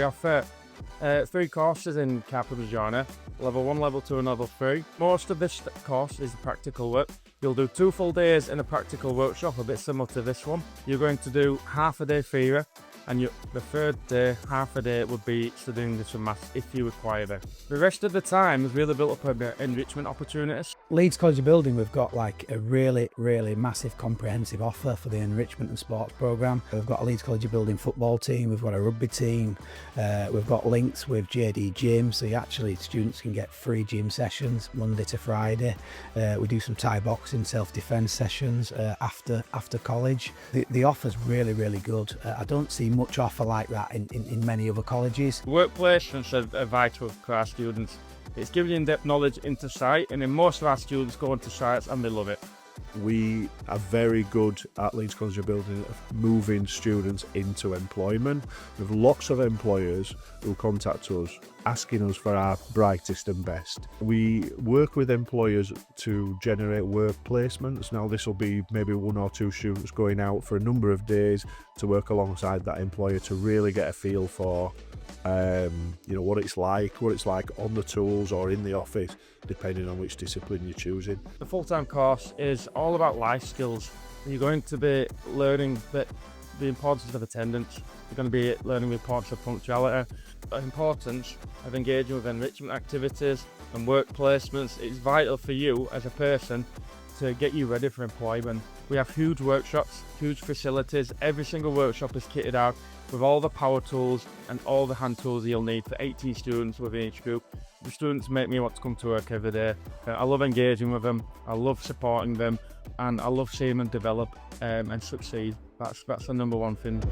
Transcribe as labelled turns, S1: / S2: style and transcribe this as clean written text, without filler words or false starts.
S1: We offer 3 courses in Carpentry Joinery, level 1, level 2 and level 3. Most of this course is practical work. You'll do 2 full days in a practical workshop, a bit similar to this one. You're going to do half a day theory, and the third day, half a day, would be studying English and maths if you require it. The rest of the time is really built up a bit of enrichment opportunities.
S2: Leeds College of Building, we've got like a really massive comprehensive offer for the enrichment and sports programme. We've got a Leeds College of Building football team, we've got a rugby team, we've got links with JD Gym, so students can get free gym sessions Monday to Friday. We do some Thai boxing, self-defence sessions after college. The offer's really good. I don't see much offer like that in many other colleges.
S1: Work placements are vital for our students. It's giving in-depth knowledge into site, and then most of our students go into sites and they love it.
S3: We are very good at Leeds College of Building of moving students into employment. We have lots of employers who contact us asking us for our brightest and best. We work with employers to generate work placements. Now this will be maybe 1 or 2 students going out for a number of days to work alongside that employer to really get a feel for what it's like on the tools or in the office, depending on which discipline you're choosing.
S1: The full-time course is all about life skills. You're going to be learning the importance of attendance. You're going to be learning the importance of punctuality, the importance of engaging with enrichment activities and work placements. It's vital for you as a person to get you ready for employment. We have huge workshops, huge facilities. Every single workshop is kitted out with all the power tools and all the hand tools you'll need for 18 students within each group. The students make me want to come to work every day. I love engaging with them, I love supporting them, and I love seeing them develop and succeed. That's the number one thing.